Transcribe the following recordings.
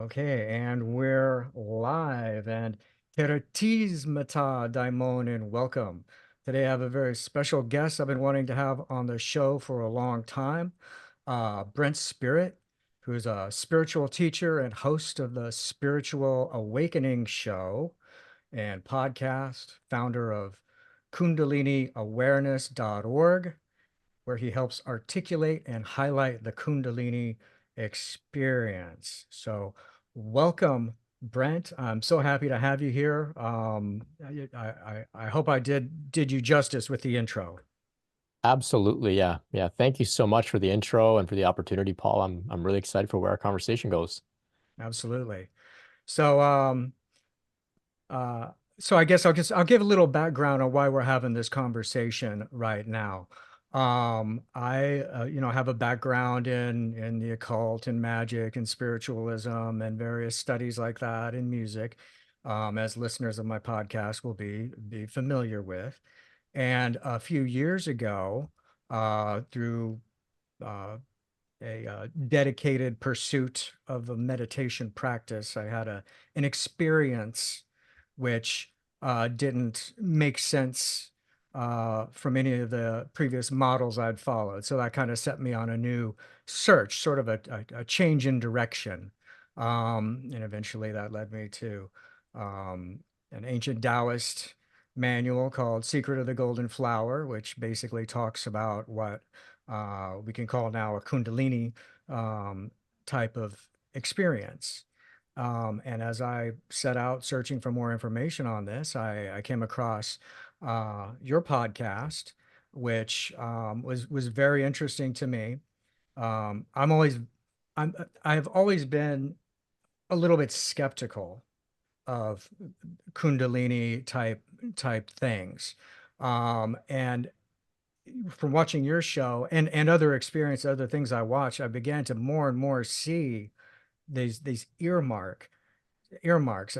Okay, and we're live. And Mata Daimon and welcome. Today I have a very special guest I've been wanting to have on the show for a long time. Brent Spirit, who's a spiritual teacher and host of the Spiritual Awakening Show and podcast, founder of KundaliniAwareness.org, where he helps articulate and highlight the Kundalini experience. So, welcome, Brent. I'm so happy to have you here. I hope I did you justice with the intro. Absolutely. Yeah. Yeah. Thank you so much for the intro and for the opportunity, Paul. I'm really excited for where our conversation goes. Absolutely. So, uh, so I guess I'll give a little background on why we're having this conversation right now. I have a background in the occult and magic and spiritualism and various studies like that in music, as listeners of my podcast will be familiar with. And a few years ago, through uh, a dedicated pursuit of a meditation practice, I had an experience which didn't make sense from any of the previous models I'd followed. So that kind of set me on a new search, sort of a change in direction. And eventually that led me to um, an ancient Taoist manual called Secret of the Golden Flower, which basically talks about what we can call now a Kundalini um, type of experience. And as I set out searching for more information on this, I came across your podcast, which was very interesting to me. I'm always I've always been a little bit skeptical of Kundalini type things, and from watching your show and other experience, other things I watch, I began to more and more see these earmarks,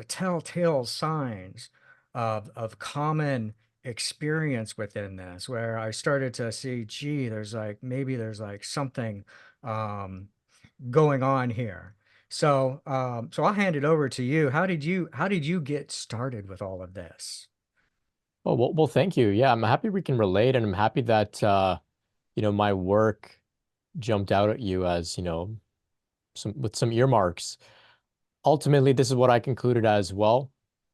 telltale signs of common experience within this, where I started to see, gee, there's like something um, going on here. So I'll hand it over to you. How did you get started with all of this? Well, thank you. Yeah, I'm happy we can relate, and I'm happy that my work jumped out at you as, some earmarks. Ultimately, this is what I concluded as well.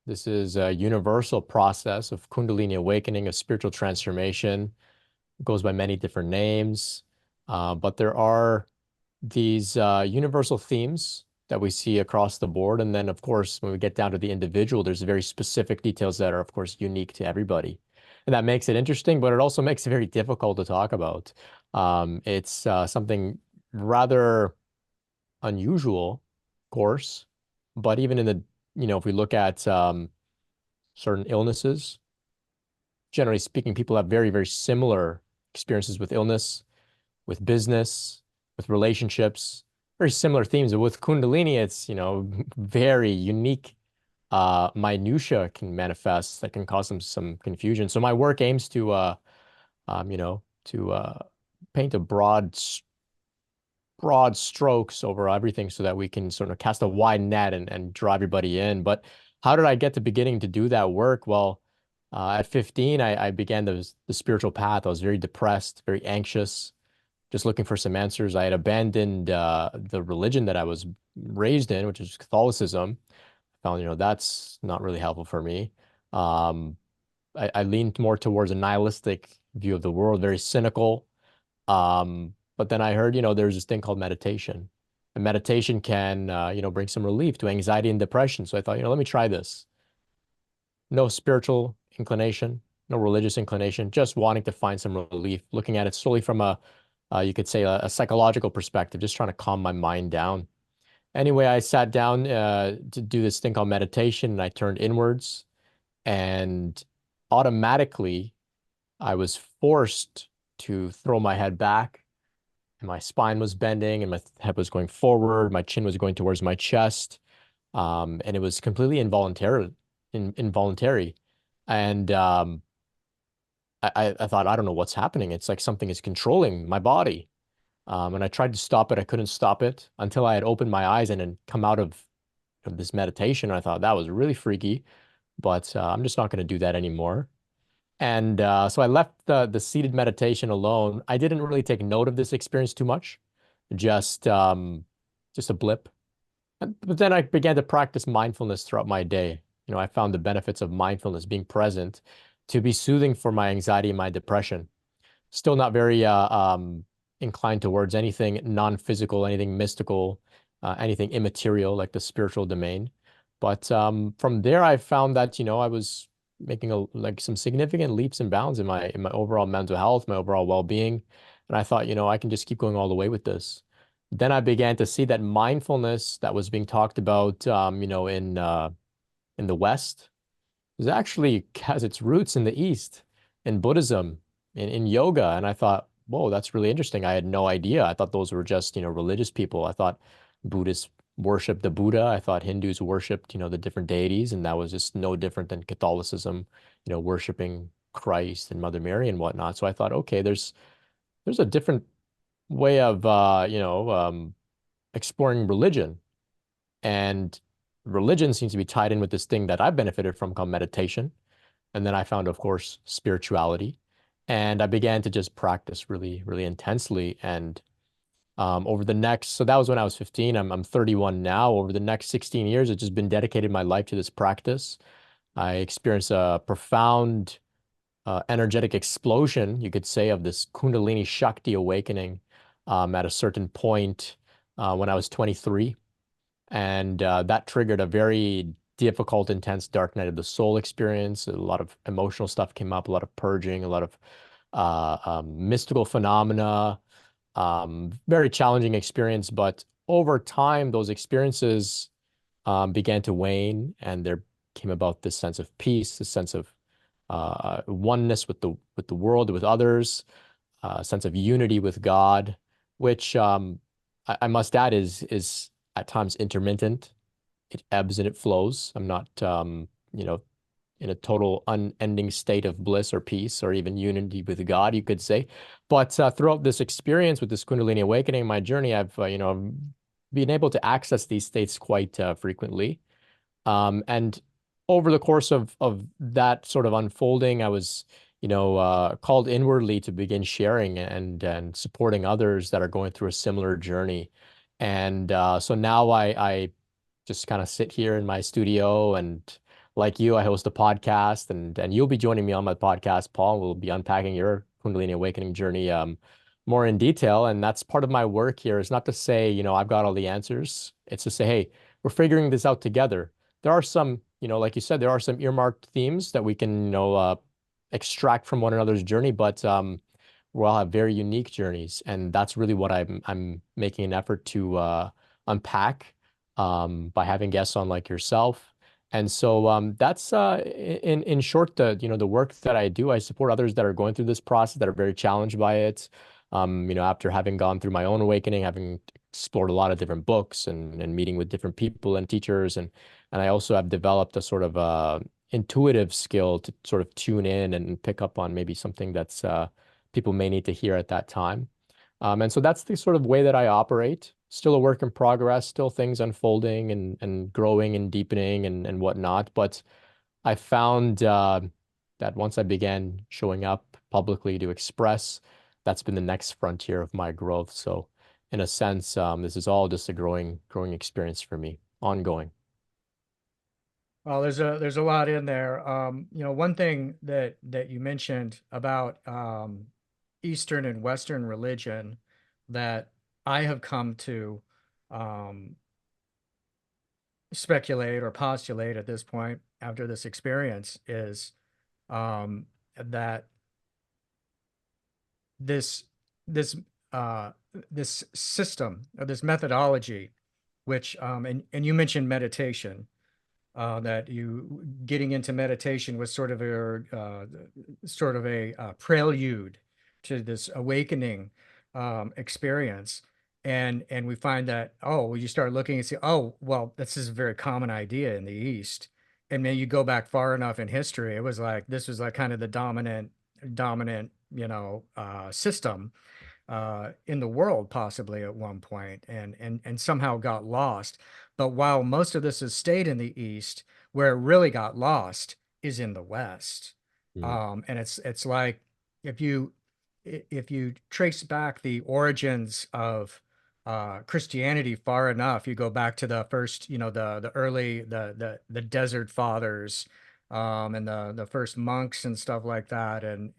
This is a universal process of Kundalini awakening, of spiritual transformation. It goes by many different names, but there are these universal themes that we see across the board. And then, of course, when we get down to the individual, there's very specific details that are, of course, unique to everybody. And that makes it interesting, but it also makes it very difficult to talk about. It's something rather unusual, of course, but even in if we look at certain illnesses, generally speaking, people have very, very similar experiences with illness, with business, with relationships, very similar themes. But with Kundalini, it's, very unique minutia can manifest that can cause some confusion. So my work aims to paint a broad strokes over everything so that we can sort of cast a wide net and draw everybody in. But how did I get to beginning to do that work? Well, at 15, I began the spiritual path. I was very depressed, very anxious, just looking for some answers. I had abandoned the religion that I was raised in, which is Catholicism. Found, that's not really helpful for me. Um, I leaned more towards a nihilistic view of the world, very cynical. But then I heard, there's this thing called meditation. And meditation can, bring some relief to anxiety and depression. So I thought, let me try this. No spiritual inclination, no religious inclination, just wanting to find some relief, looking at it solely from you could say a psychological perspective, just trying to calm my mind down. Anyway, I sat down to do this thing called meditation and I turned inwards and automatically I was forced to throw my head back and my spine was bending and my head was going forward. My chin was going towards my chest. And it was completely involuntary. And I thought, I don't know what's happening. It's like something is controlling my body. And I tried to stop it. I couldn't stop it until I had opened my eyes and then come out of of this meditation. I thought that was really freaky, but I'm just not going to do that anymore. And so I left the seated meditation alone. I didn't really take note of this experience too much, just just a blip. But then I began to practice mindfulness throughout my day. I found the benefits of mindfulness, being present, to be soothing for my anxiety and my depression. Still not very inclined towards anything non-physical, anything mystical, anything immaterial like the spiritual domain. But from there, I found that, I was making like some significant leaps and bounds in my overall mental health, my overall well-being. And I thought, I can just keep going all the way with this. Then I began to see that mindfulness that was being talked about, in the West it actually has its roots in the East, in Buddhism, in yoga. And I thought, whoa, that's really interesting. I had no idea. I thought those were just, religious people. I thought Buddhists worshiped the Buddha. I thought Hindus worshiped, the different deities, and that was just no different than Catholicism, worshiping Christ and Mother Mary and whatnot. So I thought, okay, there's a different way of exploring religion. And religion seems to be tied in with this thing that I've benefited from called meditation. And then I found, of course, spirituality. And I began to just practice really, really intensely. And over the next, so that was when I was 15. I'm 31 now. Over the next 16 years, it's just been dedicated my life to this practice. I experienced a profound energetic explosion, you could say, of this Kundalini Shakti awakening at a certain point when I was 23. And that triggered a very difficult, intense dark night of the soul experience. A lot of emotional stuff came up, a lot of purging, a lot of mystical phenomena, very challenging experience. But over time, those experiences began to wane, and there came about this sense of peace, this sense of oneness with the world, with others, a sense of unity with God, which I must add is at times intermittent. It ebbs and it flows. I'm not in a total unending state of bliss or peace or even unity with God, you could say. But throughout this experience with this Kundalini awakening, my journey, I've been able to access these states quite frequently. And over the course of that sort of unfolding, I was, called inwardly to begin sharing and supporting others that are going through a similar journey. And so now I just kind of sit here in my studio, and like you, I host a podcast, and you'll be joining me on my podcast, Paul. We'll be unpacking your Kundalini awakening journey more in detail. And that's part of my work here, is not to say, I've got all the answers. It's to say, hey, we're figuring this out together. There are some, like you said, there are some earmarked themes that we can, extract from one another's journey, but we all have very unique journeys, and that's really what I'm making an effort to unpack by having guests on like yourself. And so that's in short the work that I do. I support others that are going through this process, that are very challenged by it. After having gone through my own awakening, having explored a lot of different books and meeting with different people and teachers, and I also have developed a sort of intuitive skill to sort of tune in and pick up on maybe something that's people may need to hear at that time. And so that's the sort of way that I operate. Still a work in progress, still things unfolding and growing and deepening and whatnot. But I found that once I began showing up publicly to express, that's been the next frontier of my growth. So in a sense, this is all just a growing experience for me, ongoing. Well, there's a lot in there. One thing that you mentioned about Eastern and Western religion that I have come to um, speculate or postulate at this point after this experience is that this this uh, this system or this methodology, which and you mentioned meditation, that you getting into meditation was sort of a prelude to this awakening experience. And we find that, oh, well, you start looking and see, oh, well, this is a very common idea in the East. And then you go back far enough in history, this was like kind of the dominant system in the world, possibly at one point, and somehow got lost. But while most of this has stayed in the East, where it really got lost is in the West. Mm. And it's like if you if you trace back the origins of Christianity far enough, you go back to the first, the early the desert fathers, and the first monks and stuff like that, and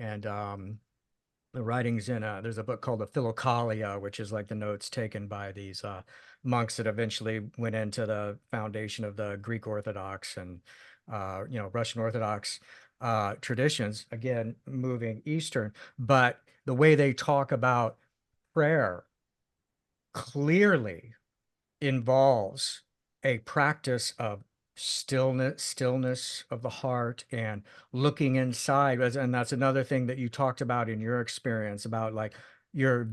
the writings in there's a book called the Philokalia, which is like the notes taken by these monks that eventually went into the foundation of the Greek Orthodox and Russian Orthodox traditions, again moving Eastern. But the way they talk about prayer clearly involves a practice of stillness of the heart and looking inside. And that's another thing that you talked about in your experience about like your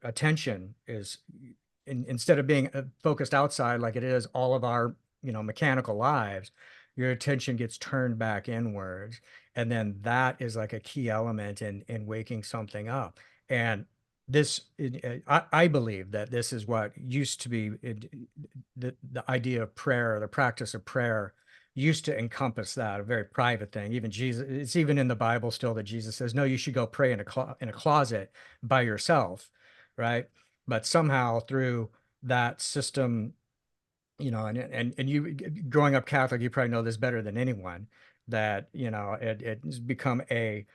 attention is instead of being focused outside like it is all of our mechanical lives, your attention gets turned back inwards, and then that is like a key element in waking something up. And I believe that this is what used to be the idea of prayer, the practice of prayer used to encompass that, a very private thing. Even Jesus, it's even in the Bible still that Jesus says, no, you should go pray in a closet by yourself, right? But somehow through that system, and you growing up Catholic, you probably know this better than anyone, that it's become a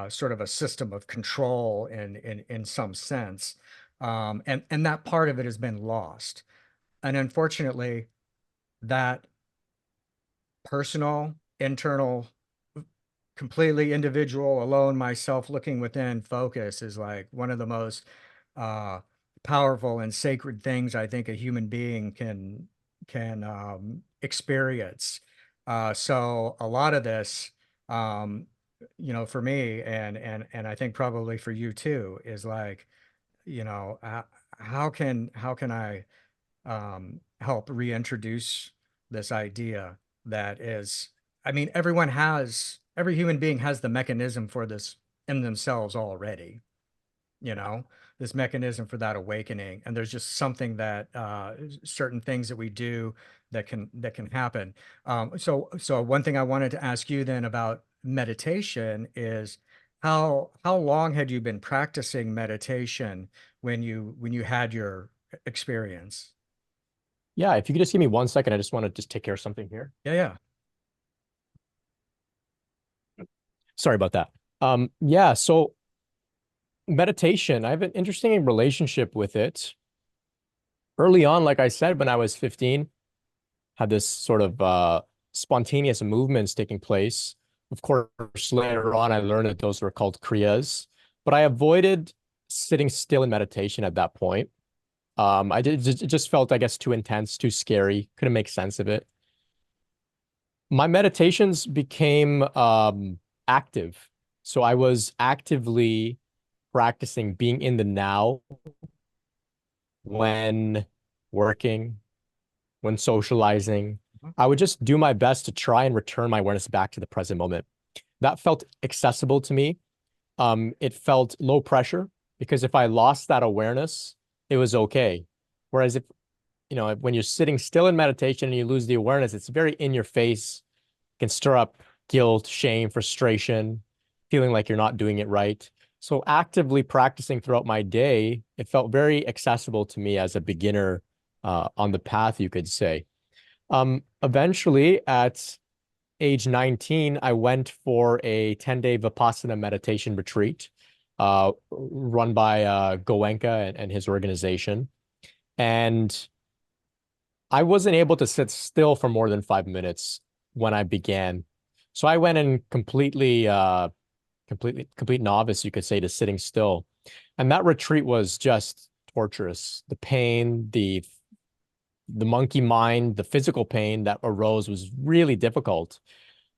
sort of a system of control in some sense, and that part of it has been lost, and unfortunately, that personal, internal, completely individual, alone, myself looking within focus is like one of the most uh, powerful and sacred things I think a human being can experience. So a lot of this, um, for me, and I think probably for you too, is like, how can I help reintroduce this idea that is, I mean, every human being has the mechanism for this in themselves already, you know, this mechanism for that awakening. And there's just something that certain things that we do that can happen. So one thing I wanted to ask you then about meditation is how long had you been practicing meditation when you had your experience? Yeah, if you could just give me 1 second, I just want to just take care of something here. Yeah, yeah. Sorry about that. Yeah, so meditation, I have an interesting relationship with it. Early on, like I said, when I was 15, had this sort of spontaneous movements taking place. Of course, later on, I learned that those were called kriyas, but I avoided sitting still in meditation at that point. It just felt, I guess, too intense, too scary. Couldn't make sense of it. My meditations became active. So I was actively practicing being in the now when working, when socializing. Mhm. I would just do my best to try and return my awareness back to the present moment. That felt accessible to me. It felt low pressure because if I lost that awareness, it was okay. Whereas if, when you're sitting still in meditation and you lose the awareness, it's very in your face, can stir up guilt, shame, frustration, feeling like you're not doing it right. So actively practicing throughout my day, it felt very accessible to me as a beginner on the path, you could say. Eventually, at age 19, I went for a 10-day Vipassana meditation retreat run by Goenka and his organization. And I wasn't able to sit still for more than 5 minutes when I began. So I went in complete novice, you could say, to sitting still. And that retreat was just torturous. The pain, the monkey mind, the physical pain that arose was really difficult.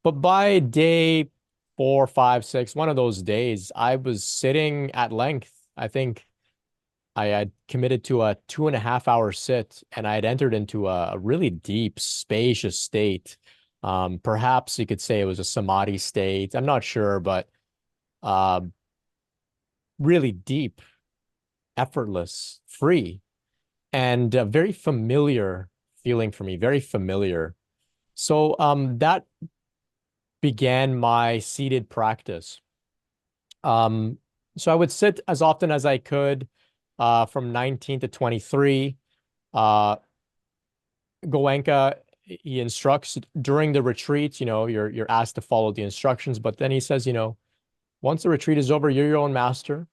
But by day 4, 5, 6, one of those days, I was sitting at length. I think I had committed to a 2.5 hour sit, and I had entered into a really deep, spacious state. Perhaps you could say it was a samadhi state. I'm not sure, but um, really deep, effortless, free, and very familiar feeling for me, very familiar. So that began my seated practice. Um, so I would sit as often as I could from 19 to 23. Uh, Goenka, he instructs during the retreat, you're asked to follow the instructions, but then he says, once the retreat is over, you're your own master,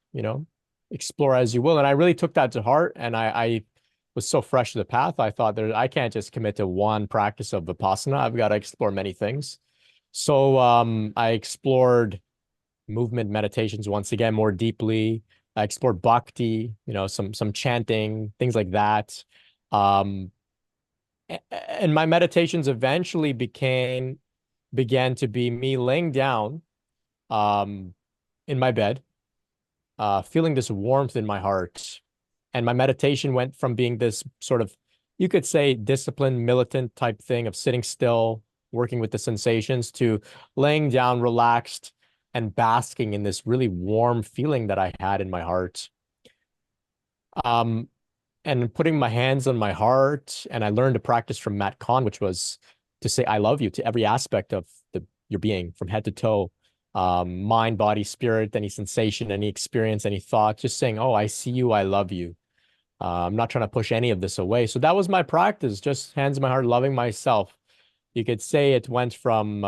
explore as you will. And I really took that to heart. And I was so fresh to the path. I thought I can't just commit to one practice of Vipassana. I've got to explore many things. So I explored movement meditations once again more deeply. I explored bhakti, some chanting, things like that. Um, and my meditations eventually began to be me laying down um, in my bed, feeling this warmth in my heart. And my meditation went from being this sort of, you could say, disciplined, militant type thing of sitting still, working with the sensations, to laying down, relaxed, and basking in this really warm feeling that I had in my heart. Um, and putting my hands on my heart. And I learned to practice from Matt Kahn, which was to say, I love you to every aspect of your being from head to toe, mind, body, spirit, any sensation, any experience, any thought, just saying, oh, I see you. I love you. I'm not trying to push any of this away. So that was my practice, just hands on my heart, loving myself. You could say it went from,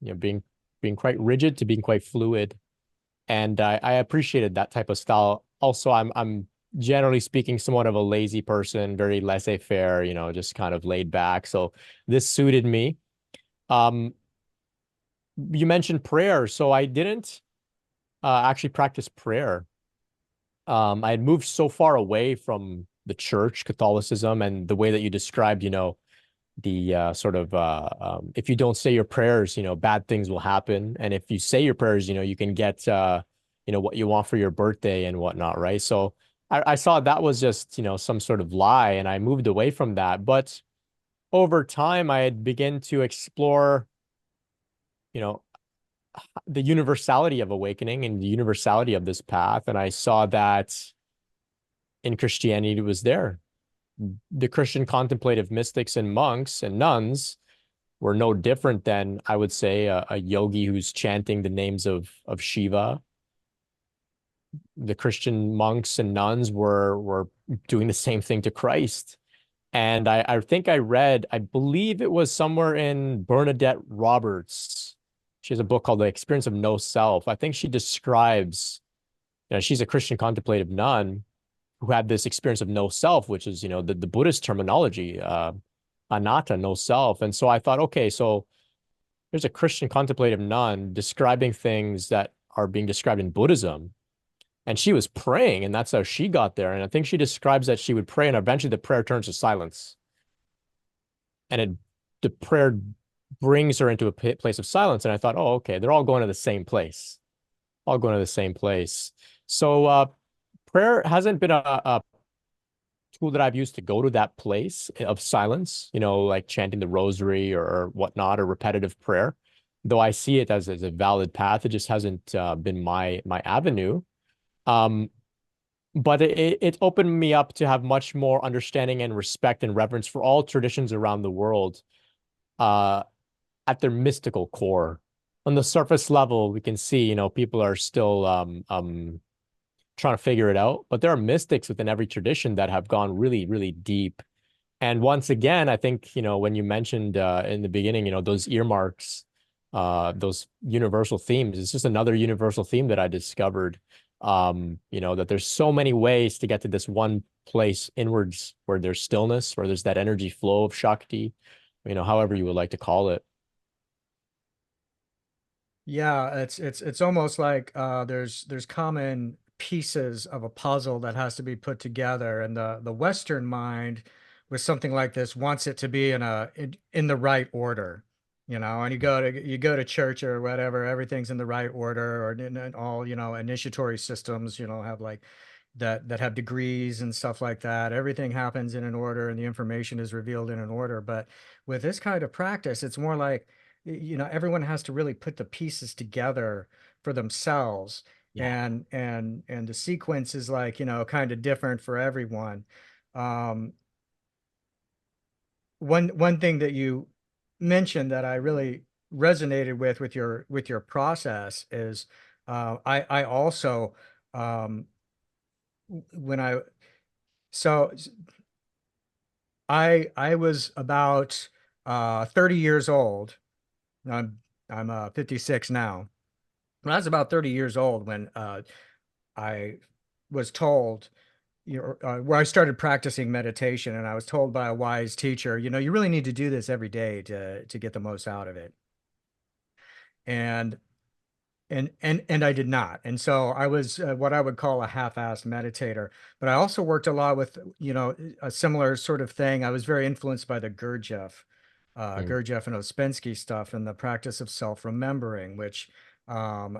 being quite rigid to being quite fluid. And I appreciated that type of style. Also, I'm generally speaking somewhat of a lazy person, very laissez-faire, just kind of laid back. So this suited me. Um, you mentioned prayer, so I didn't actually practice prayer. I had moved so far away from the church, Catholicism, and the way that you described, the sort of if you don't say your prayers, bad things will happen, and if you say your prayers, you can get what you want for your birthday and whatnot, right? So I saw that was just some sort of lie, and I moved away from that. But over time, I had begun to explore, you know, the universality of awakening and the universality of this path, and I saw that in Christianity it was there. The Christian contemplative mystics and monks and nuns were no different than, I would say, a yogi who's chanting the names of Shiva. The Christian monks and nuns were doing the same thing to Christ. And I think I read, I believe it was somewhere in Bernadette Roberts. She has a book called The Experience of No Self. I think she describes, she's a Christian contemplative nun who had this experience of no self, which is, the Buddhist terminology, anatta, no self. And so I thought, okay, so there's a Christian contemplative nun describing things that are being described in Buddhism. And she was praying, and that's how she got there. And I think she describes that she would pray, and eventually the prayer turns to silence. And the prayer brings her into a place of silence. And I thought, oh, okay, they're all going to the same place, all going to the same place. So prayer hasn't been a tool that I've used to go to that place of silence, like chanting the rosary or whatnot, or repetitive prayer. Though I see it as a valid path, it just hasn't been my avenue. Um, but it opened me up to have much more understanding and respect and reverence for all traditions around the world, uh, at their mystical core. On the surface level, we can see, people are still trying to figure it out, but there are mystics within every tradition that have gone really, really deep. And once again, I think, when you mentioned in the beginning, those earmarks, those universal themes, it's just another universal theme that I discovered. That there's so many ways to get to this one place inwards where there's stillness, where there's that energy flow of Shakti, however you would like to call it. Yeah, it's almost like there's common pieces of a puzzle that has to be put together, and the Western mind with something like this wants it to be in the right order, and you go to church or whatever, everything's in the right order, or in all initiatory systems, have like that have degrees and stuff like that. Everything happens in an order, and the information is revealed in an order. But with this kind of practice, it's more like everyone has to really put the pieces together for themselves. Yeah. and the sequence is like, kind of different for everyone. Um, one thing that you mentioned that I really resonated with your process is I also when I so I was about 30 years old. I'm 56 now. When I was about 30 years old when I was told, where I started practicing meditation, and I was told by a wise teacher, you really need to do this every day to get the most out of it. And and I did not. And so I was what I would call a half-assed meditator. But I also worked a lot with, a similar sort of thing. I was very influenced by the Mm. Gurdjieff and Ouspensky stuff and the practice of self-remembering, which um,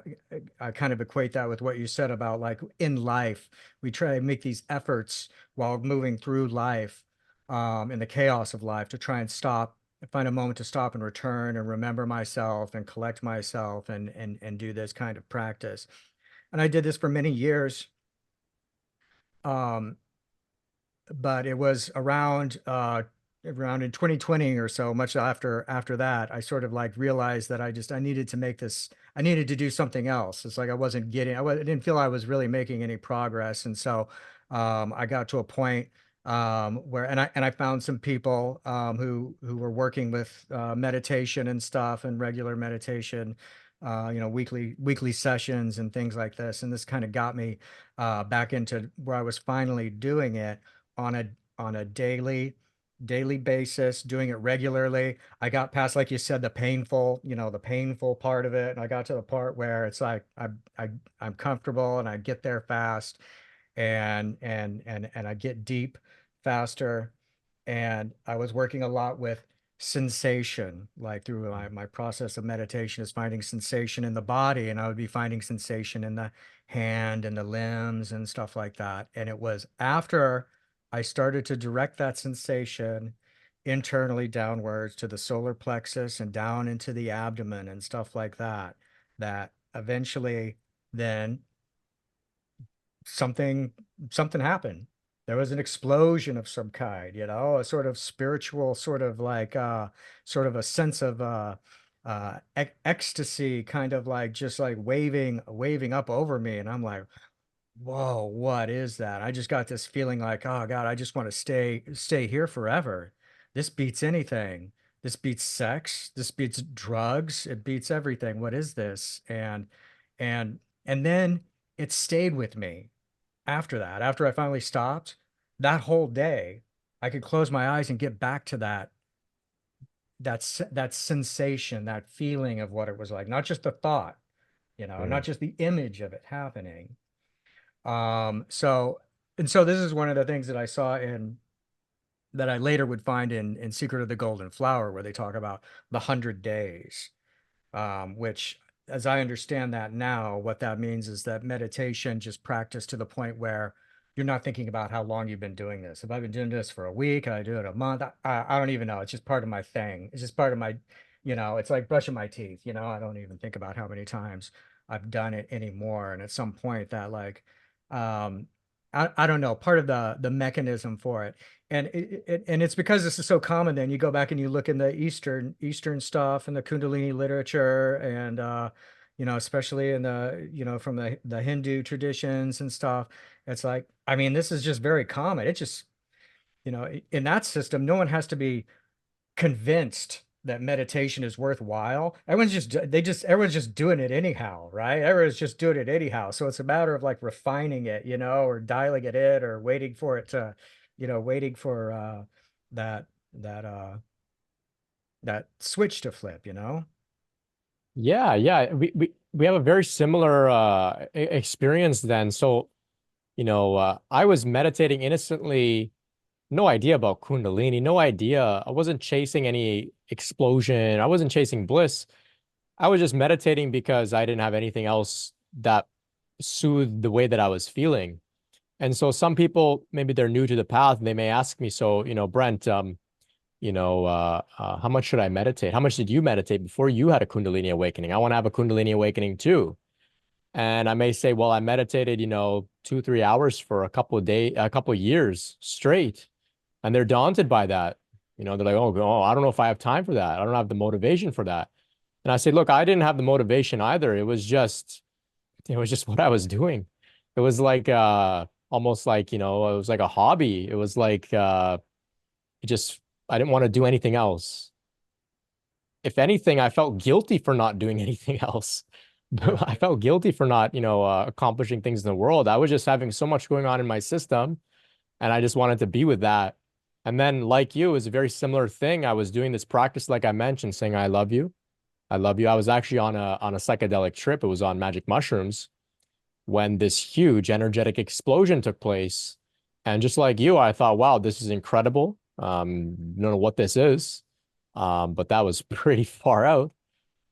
I kind of equate that with what you said about like in life, we try to make these efforts while moving through life, in the chaos of life, to try and find a moment to stop and return and remember myself and collect myself and do this kind of practice. And I did this for many years. Um, but it was around in 2020 or so, much after that, I sort of like realized that I needed to make this, I needed to do something else. It's like I didn't feel I was really making any progress. And so I got to a point where and I found some people who were working with meditation and stuff, and regular meditation, weekly sessions and things like this. And this kind of got me back into where I was finally doing it on a daily basis, doing it regularly. I got past, like you said, the painful part of it, and I got to the part where it's like I'm comfortable and I get there fast, and I get deep faster. And I was working a lot with sensation, like through my process of meditation is finding sensation in the body, and I would be finding sensation in the hand and the limbs and stuff like that. And it was after I started to direct that sensation internally downwards to the solar plexus and down into the abdomen and stuff like that, that eventually then something something happened. There was an explosion of some kind, a sort of spiritual, sort of like sort of a sense of ecstasy, kind of like just like waving up over me. And I'm like, whoa, what is that? I just got this feeling like, oh God, I just want to stay here forever. This beats anything. This beats sex. This beats drugs. It beats everything. What is this? And and then it stayed with me after that. After I finally stopped, that whole day, I could close my eyes and get back to that sensation, that feeling of what it was like, not just the thought, not Mm. just the image of it happening. So and so this is one of the things that I saw in that I later would find in Secret of the Golden Flower, where they talk about the 100 days, which, as I understand that now, what that means is that meditation just practice to the point where you're not thinking about how long you've been doing this. If I've been doing this for a week, can I do it a month? I don't even know. It's just part of my thing. It's just part of my, it's like brushing my teeth. I don't even think about how many times I've done it anymore. And at some point that like, um, I don't know, part of the mechanism for it. And it's because this is so common. Then you go back and you look in the Eastern stuff and the Kundalini literature, and especially in from the Hindu traditions and stuff. It's like, I mean, this is just very common. It just, in that system, no one has to be convinced that meditation is worthwhile. Everyone's just doing it anyhow, right? Everyone's just doing it anyhow. So it's a matter of like refining it, or dialing it in, or waiting for it to, waiting for that that uh that switch to flip. Yeah, yeah. We have a very similar experience then. So, I was meditating innocently, no idea about Kundalini, no idea. I wasn't chasing any explosion. I wasn't chasing bliss. I was just meditating because I didn't have anything else that soothed the way that I was feeling. And so some people, maybe they're new to the path, and they may ask me, so, Brent, how much should I meditate? How much did you meditate before you had a Kundalini awakening? I want to have a Kundalini awakening too. And I may say, well, I meditated, 2, 3 hours for a couple of days, a couple of years straight. And they're daunted by that. They're like, oh, I don't know if I have time for that. I don't have the motivation for that. And I say, look, I didn't have the motivation either. It was just what I was doing. It was like almost like, it was like a hobby. It was like it just I didn't want to do anything else. If anything, I felt guilty for not doing anything else. Yeah. I felt guilty for not, accomplishing things in the world. I was just having so much going on in my system, and I just wanted to be with that. And then, like you, it was a very similar thing. I was doing this practice, like I mentioned, saying, I love you. I love you. I was actually on a psychedelic trip. It was on magic mushrooms when this huge energetic explosion took place. And just like you, I thought, wow, this is incredible. Don't know what this is. But that was pretty far out.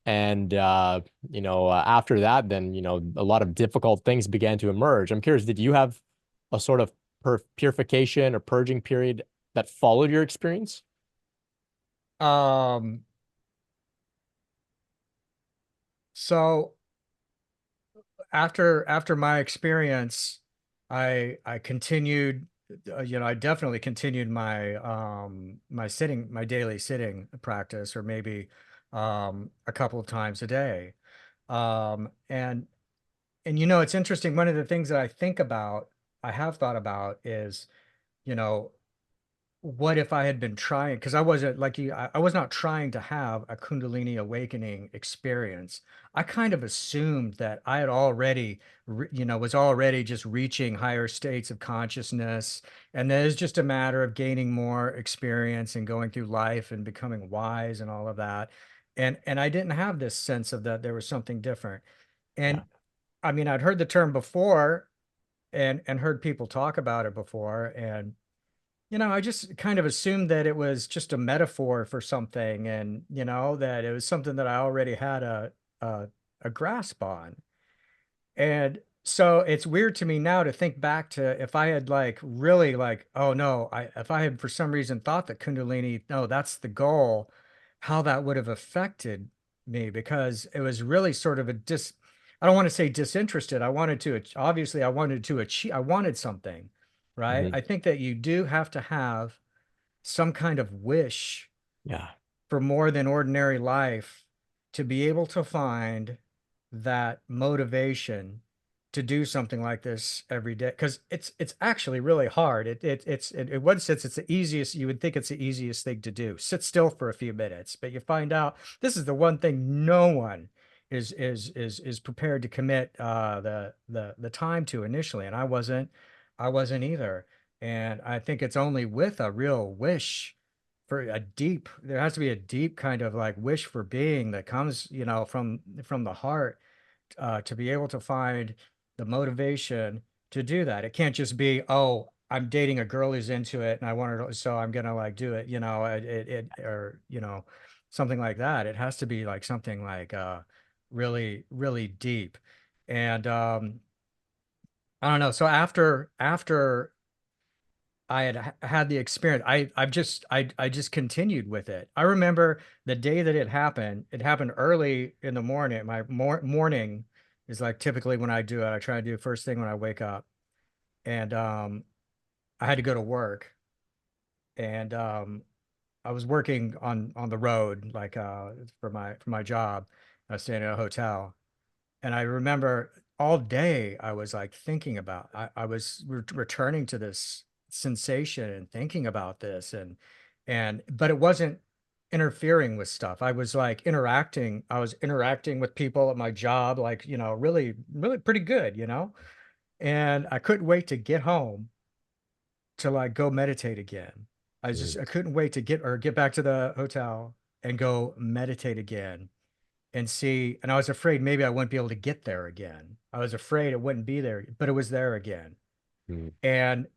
And after that, then a lot of difficult things began to emerge. I'm curious, did you have a sort of purification or purging period that followed your experience? Um, so after my experience, I continued, I definitely continued my daily sitting practice, or maybe a couple of times a day. And it's interesting. One of the things that I have thought about is, you know, what if I had been trying, because I wasn't like you, I was not trying to have a Kundalini awakening experience. I kind of assumed that I had already, was already just reaching higher states of consciousness. And then it's just a matter of gaining more experience and going through life and becoming wise and all of that. And I didn't have this sense of that there was something different. Yeah. And I mean, I'd heard the term before and heard people talk about it before. And I just kind of assumed that it was just a metaphor for something, and that it was something that I already had a, a grasp on. And so it's weird to me now to think back to if I had like really like, oh no, if I had for some reason thought that Kundalini, no, that's the goal, how that would have affected me, because it was really sort of I don't want to say disinterested. Obviously I wanted to achieve, I wanted something, right? Mhm. I think that you do have to have some kind of wish Yeah. for more than ordinary life to be able to find that motivation to do something like this every day, because it's actually really hard. In one sense it's the easiest, you would think it's the easiest thing to do, sit still for a few minutes, but you find out this is the one thing no one is prepared to commit the time to initially, and I wasn't either. And I think it's only with a real wish for there has to be a deep kind of like wish for being that comes, from the heart, to be able to find the motivation to do that. It can't just be, oh, I'm dating a girl who's into it and I want her to, so I'm gonna like do it, or something like that. It has to be like something like really, really deep. And I don't know. So after I had had the experience, I just continued with it. I remember the day that it happened early in the morning. My morning is like typically when I do it. I try to do it first thing when I wake up. And I had to go to work, and I was working on the road, like for my job. I was staying at a hotel. And I remember all day I was like thinking about, I was returning to this sensation and thinking about this, but it wasn't interfering with stuff. I was interacting with people at my job, like, really, really pretty good, and I couldn't wait to get home to like go meditate again. Mm. I couldn't wait to get back to the hotel and go meditate again and see. And I was afraid maybe I wouldn't be able to get there again. I was afraid it wouldn't be there, but it was there again. Mm. And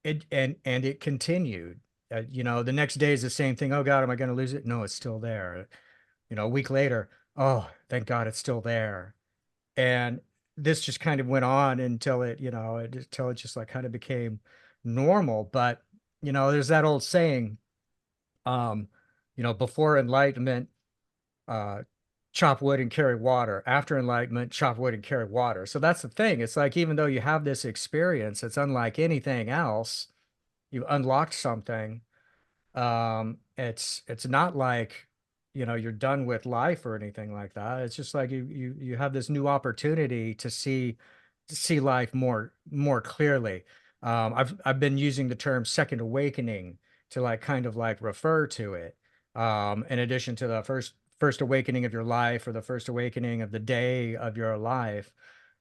it continued. The next day is the same thing. Oh God, am I going to lose it? No, it's still there. A week later, oh, thank God it's still there. And this just kind of went on until until it just like kind of became normal. But there's that old saying, um, before enlightenment, uh, chop wood and carry water. After enlightenment, chop wood and carry water. So that's the thing. It's like even though you have this experience, it's unlike anything else. You unlocked something. It's not like, you're done with life or anything like that. It's just like you have this new opportunity to see life more clearly. I've been using the term second awakening to like kind of like refer to it. In addition to the first awakening of your life or the first awakening of the day of your life,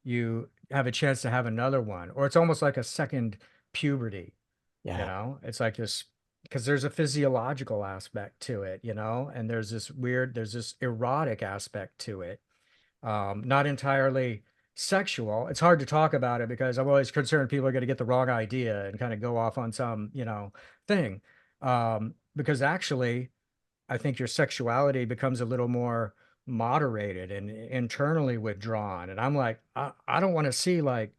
you have a chance to have another one, or it's almost like a second puberty. Yeah. It's like this because there's a physiological aspect to it, and there's this erotic aspect to it. Not entirely sexual. It's hard to talk about it because I'm always concerned people are going to get the wrong idea and kind of go off on some, thing. Because actually, I think your sexuality becomes a little more moderated and internally withdrawn. And I'm like, I don't want to see like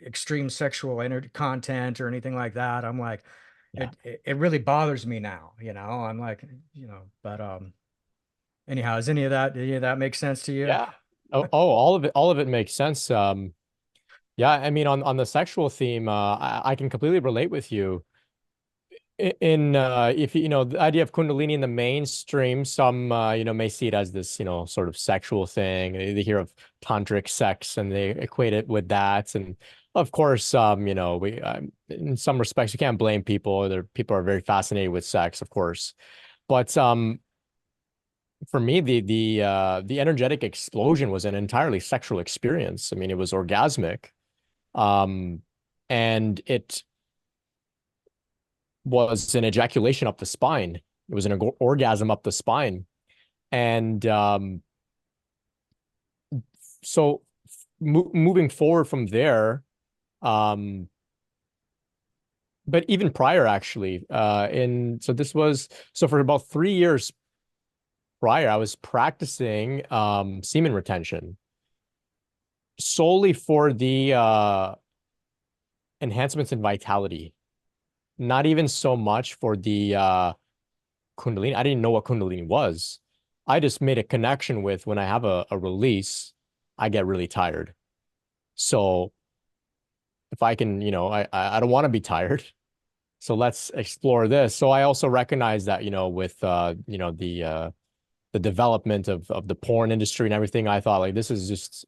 extreme sexual content or anything like that. I'm like, Yeah. it really bothers me now, I'm like, but anyhow, does any of that make sense to you? Yeah. Oh, all of it makes sense. Yeah, I mean, on the sexual theme, I can completely relate with you. In if the idea of Kundalini in the mainstream, some may see it as this sort of sexual thing. They hear of tantric sex and they equate it with that. And of course, we in some respects you can't blame people. People are very fascinated with sex, of course. But for me, the energetic explosion was an entirely sexual experience. I mean, it was orgasmic. Um, and it was an ejaculation up the spine. It was an orgasm up the spine. And so moving forward from there, um, but even prior actually, so for about 3 years prior, I was practicing semen retention solely for the enhancements in vitality, not even so much for the Kundalini. I didn't know what Kundalini was. I just made a connection with when I have a release, I get really tired. So if I can, I don't want to be tired. So let's explore this. So I also recognize that, with the development of the porn industry and everything, I thought like this is just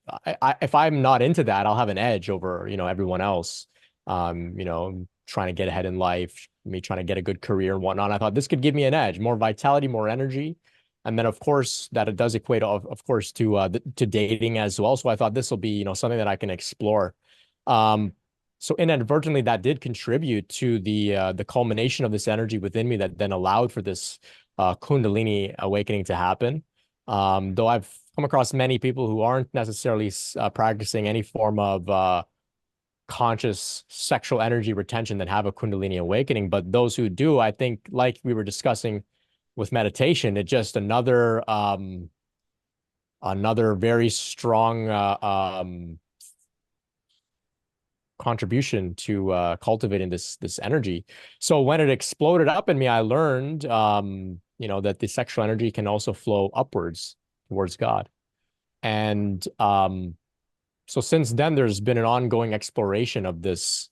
if I'm not into that, I'll have an edge over, everyone else. Trying to get ahead in life, me trying to get a good career and whatnot. I thought this could give me an edge, more vitality, more energy. And then of course that it does equate of course to dating as well. So I thought this will be, something that I can explore. Um, so inadvertently that did contribute to the culmination of this energy within me that then allowed for this Kundalini awakening to happen. Though I've come across many people who aren't necessarily practicing any form of conscious sexual energy retention that have a Kundalini awakening. But those who do, I think, like we were discussing with meditation, it's just another very strong contribution to cultivating this energy. So when it exploded up in me, I learned that the sexual energy can also flow upwards towards God. And so since then, there's been an ongoing exploration of this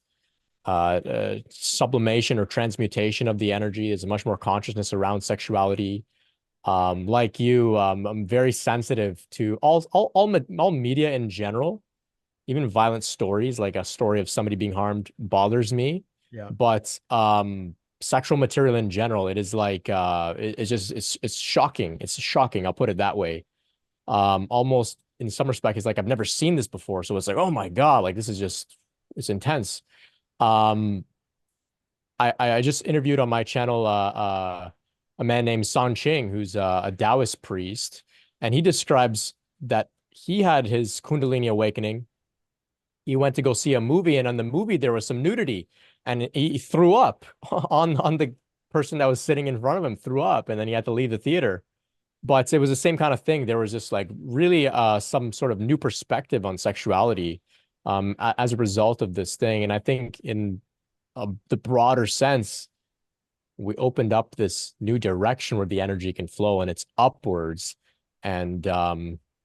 sublimation or transmutation of the energy. There's much more consciousness around sexuality. Like you, I'm very sensitive to all media in general, even violent stories, like a story of somebody being harmed bothers me. Yeah. But sexual material in general, it is like it's shocking. It's shocking. I'll put it that way. Almost in some respect, it's like I've never seen this before. So it's like, oh my God, like this is just it's intense. Um, I just interviewed on my channel a man named San Ching, who's a Taoist priest, and he describes that he had his Kundalini awakening. He went to go see a movie, and on the movie there was some nudity, and he threw up on the person that was sitting in front of him, threw up, and then he had to leave the theater. But it was the same kind of thing. There was just like really some sort of new perspective on sexuality as a result of this thing. And I think in the broader sense, we opened up this new direction where the energy can flow and it's upwards. And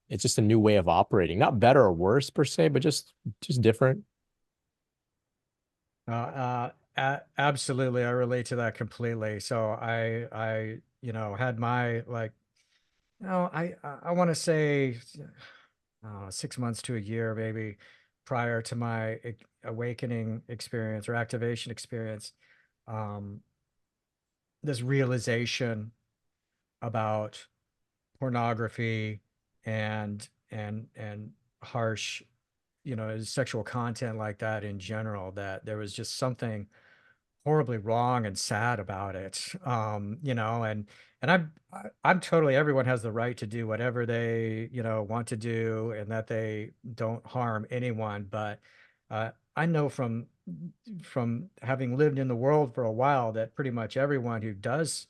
it's just a new way of operating. Not better or worse per se, but just different. Absolutely, I relate to that completely. So had my like, I want to say 6 months to a year, maybe prior to my awakening experience or activation experience, um, this realization about pornography and harsh, sexual content like that in general, that there was just something horribly wrong and sad about it. And I'm totally, everyone has the right to do whatever they, want to do, and that they don't harm anyone. But I know from having lived in the world for a while that pretty much everyone who does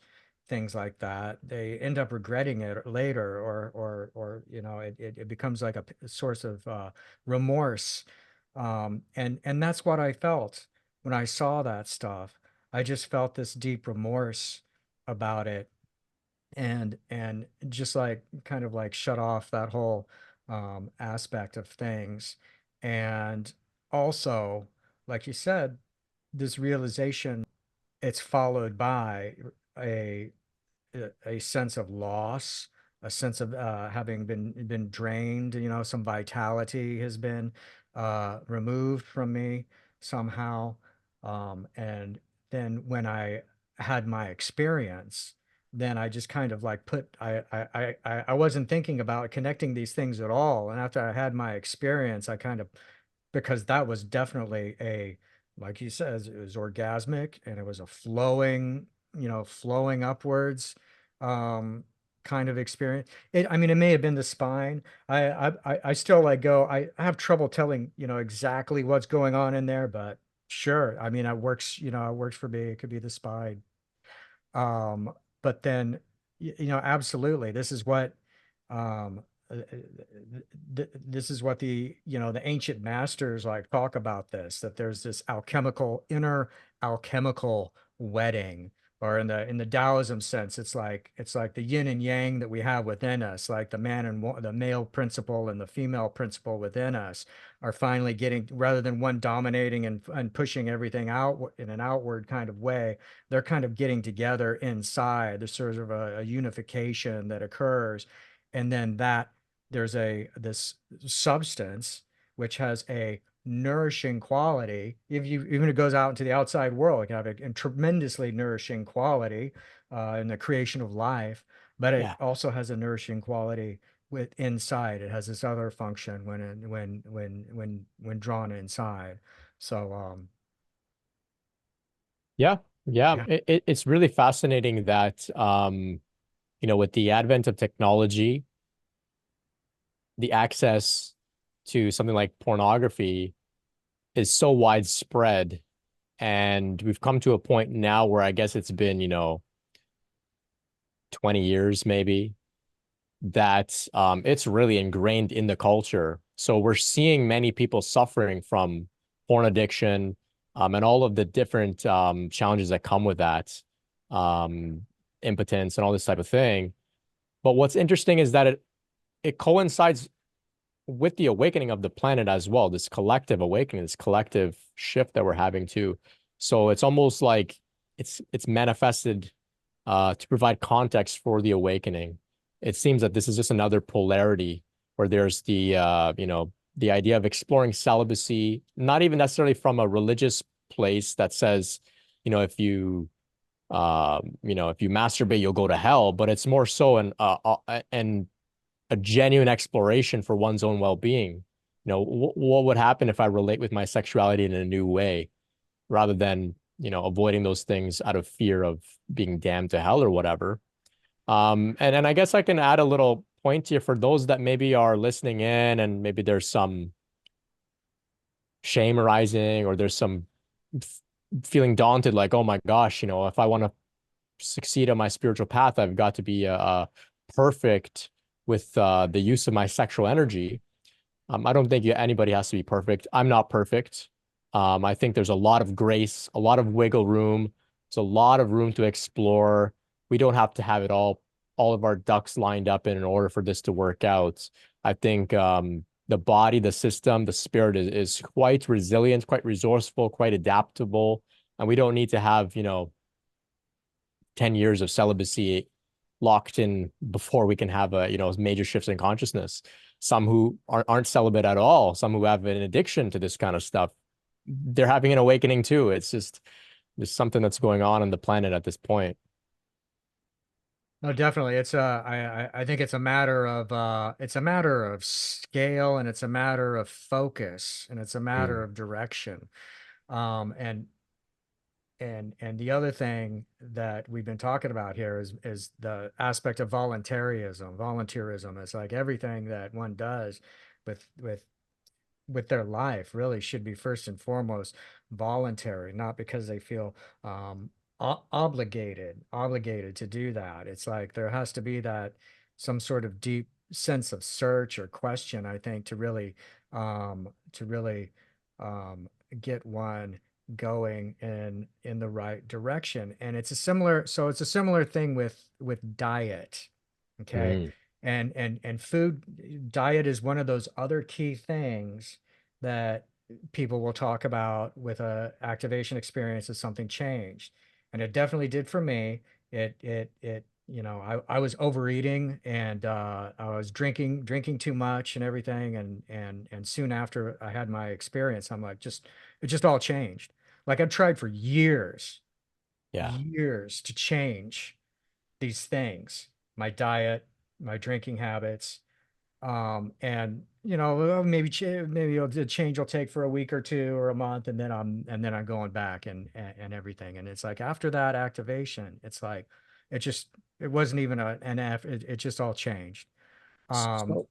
things like that, they end up regretting it later, or it becomes like a source of remorse. And that's what I felt when I saw that stuff. I just felt this deep remorse about it, and just like kind of like shut off that whole aspect of things. And also, like you said, this realization, it's followed by a a sense of loss, a sense of having been drained. Some vitality has been removed from me somehow. And then when I had my experience, then I just kind of like I wasn't thinking about connecting these things at all. And after I had my experience, I kind of, because that was definitely a, like he says, it was orgasmic, and it was a flowing upwards um kind of experience. I mean, it may have been the spine. I still like go, I have trouble telling, exactly what's going on in there, but sure. I mean, it works for me. It could be the spine. Um, but then, absolutely, um, this is what the ancient masters like talk about this, that there's this inner alchemical wedding, or in the Taoism sense, it's like the yin and yang that we have within us, like the male principle and the female principle within us are finally getting, rather than one dominating and pushing everything out in an outward kind of way, they're kind of getting together inside. There's sort of a unification that occurs, and then that there's this substance which has a nourishing quality. If you Even it goes out into the outside world, it can have a tremendously nourishing quality in the creation of life, but it Yeah. also has a nourishing quality with inside. It has this other function when drawn inside. So Yeah. Yeah. yeah. It's really fascinating that with the advent of technology, the access to something like pornography is so widespread. And we've come to a point now where I guess it's been, 20 years maybe, that it's really ingrained in the culture. So we're seeing many people suffering from porn addiction, and all of the different challenges that come with that, um, impotence and all this type of thing. But what's interesting is that it coincides with the awakening of the planet as well, this collective awakening, this collective shift that we're having too. So it's almost like it's manifested to provide context for the awakening. It seems that this is just another polarity where there's the idea of exploring celibacy, not even necessarily from a religious place that says, if if you masturbate, you'll go to hell, but it's more so an a genuine exploration for one's own well-being. What would happen if I relate with my sexuality in a new way, rather than, avoiding those things out of fear of being damned to hell or whatever. And I guess I can add a little point here for those that maybe are listening in, and maybe there's some shame arising, or there's some feeling daunted, like, oh my gosh, if I want to succeed on my spiritual path, I've got to be perfect with the use of my sexual energy. I don't think anybody has to be perfect. I'm not perfect. I think there's a lot of grace, a lot of wiggle room. There's a lot of room to explore. We don't have to have it all all of our ducks lined up in order for this to work out. I think the body, the system, the spirit is quite resilient, quite resourceful, quite adaptable, and we don't need to have, 10 years of celibacy locked in before we can have major shifts in consciousness. Some who aren't celibate at all, some who have an addiction to this kind of stuff, they're having an awakening too. It's just there's something that's going on the planet at this point. No, definitely. I think it's a matter of scale, and it's a matter of focus, and it's a matter Mm, of direction. Um, and and the other thing that we've been talking about here is the aspect of voluntarism. Volunteerism is like everything that one does with their life really should be first and foremost voluntary, not because they feel obligated to do that. It's like there has to be that some sort of deep sense of search or question, I think, to really um, get one going in the right direction. And it's a similar thing with diet. Okay. mm, And food diet is one of those other key things that people will talk about with a activation experience as something changed. And it definitely did for me. I was overeating, and I was drinking too much and everything. And soon after I had my experience, I'm like, it just all changed. Like I've tried for yeah. years to change these things, my diet, my drinking habits, and maybe the change will take for a week or two or a month, and then I'm going back and everything. And it's like after that activation, it's like it just it wasn't even an F. It just all changed. Um, So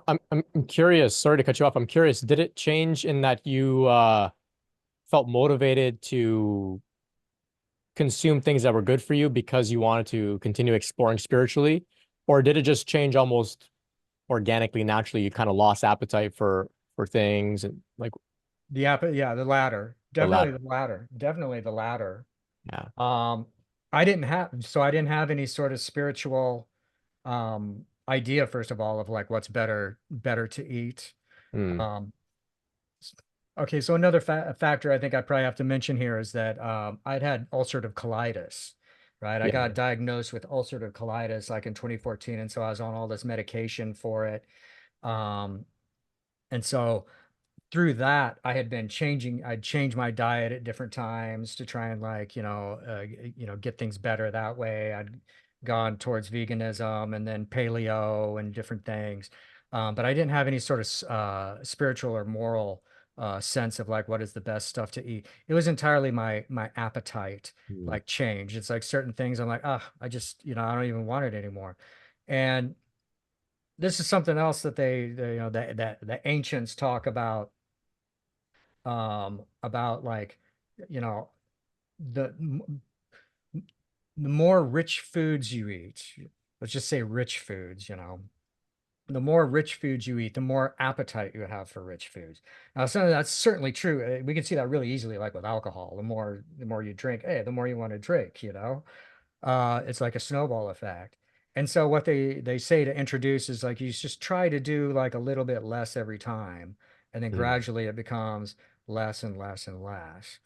I'm curious. Sorry to cut you off. I'm curious. Did it change in that you felt motivated to consume things that were good for you because you wanted to continue exploring spiritually, or did it just change almost organically, naturally? You kind of lost appetite for things and like yeah, the latter, the latter. definitely the latter. Yeah. Um, I didn't have any sort of spiritual idea, first of all, of like what's better to eat. Mm, Um, okay, so another factor I think I probably have to mention here is that I'd had ulcerative colitis, right? I yeah. got diagnosed with ulcerative colitis like in 2014, and so I was on all this medication for it. Um, and so through that, I'd changed my diet at different times to try and like, get things better that way. I'd gone towards veganism and then paleo and different things. But I didn't have any sort of spiritual or moral sense of like what is the best stuff to eat. It was entirely my appetite Mm, like change. It's like certain things I'm like, I just, I don't even want it anymore. And this is something else that that the ancients talk about like you know the the more rich foods you eat, let's just say rich foods, the more rich foods you eat, the more appetite you have for rich foods. Now so that's certainly true. We can see that really easily like with alcohol. The more you drink, hey, the more you want to drink. It's like a snowball effect. And so what they say to introduce is like you just try to do like a little bit less every time, and then mm, gradually it becomes less and less and less.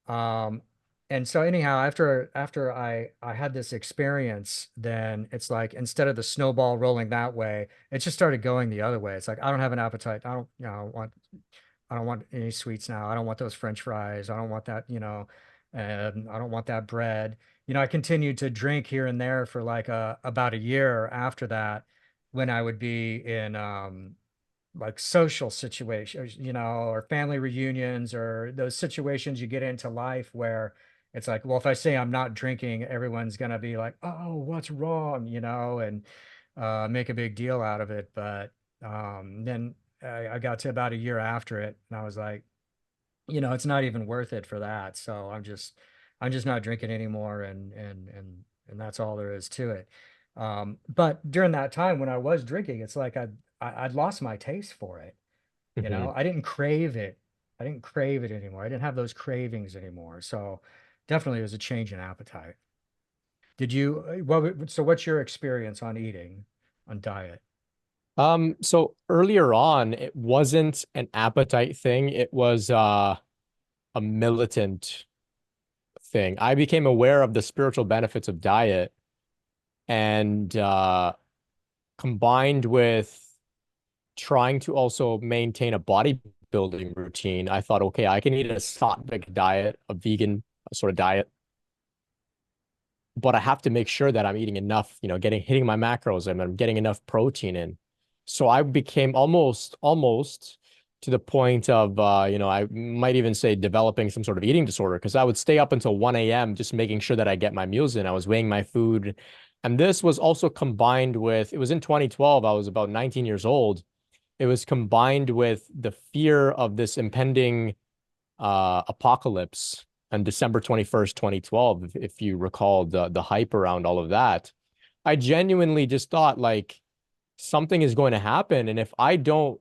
Um, and so anyhow, after I had this experience, then it's like instead of the snowball rolling that way, it just started going the other way. It's like I don't have an appetite. I don't want any sweets now. I don't want those French fries. I don't want that, and I don't want that bread. I continued to drink here and there for like about a year after that, when I would be in like social situations, or family reunions, or those situations you get into life where it's like, well, if I say I'm not drinking, everyone's gonna be like, oh, what's wrong, and make a big deal out of it. But then I got to about a year after it, and I was like, it's not even worth it for that. So I'm just not drinking anymore, and that's all there is to it. But during that time when I was drinking, it's like I'd lost my taste for it. mhm. I didn't crave it. I didn't crave it anymore. I didn't have those cravings anymore. So definitely it was a change in appetite. Did you, so what's your experience on eating, on diet? So earlier on, it wasn't an appetite thing. It was a militant thing. I became aware of the spiritual benefits of diet and combined with trying to also maintain a bodybuilding routine, I thought, okay, I can eat a sattvic diet, a vegan sort of diet, but I have to make sure that I'm eating enough, hitting my macros and I'm getting enough protein in. So I became almost to the point of, I might even say developing some sort of eating disorder because I would stay up until 1 a.m. just making sure that I get my meals in. I was weighing my food. And this was also combined with, it was in 2012, I was about 19 years old. It was combined with the fear of this impending apocalypse on December 21st, 2012, if you recall the hype around all of that. I genuinely just thought like something is going to happen. And if I don't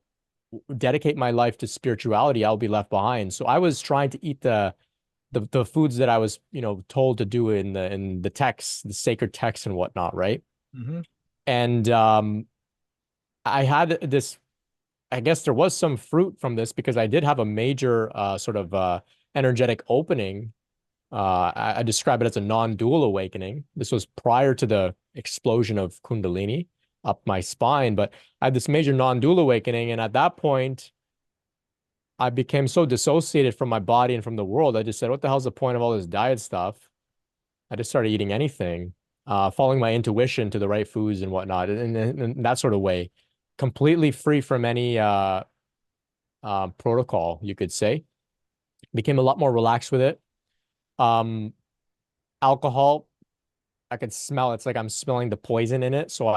dedicate my life to spirituality, I'll be left behind. So I was trying to eat the foods that I was, told to do in the texts, the sacred texts and whatnot, right? Hmm. And I had this, I guess there was some fruit from this because I did have a major sort of energetic opening. I describe it as a non-dual awakening. This was prior to the explosion of Kundalini up my spine, but I had this major non-dual awakening. And at that point, I became so dissociated from my body and from the world. I just said, what the hell's the point of all this diet stuff? I just started eating anything, following my intuition to the right foods and whatnot, and that sort of way, completely free from any protocol, you could say. Became a lot more relaxed with it. Um, Alcohol, I could smell it's like I'm smelling the poison in it. So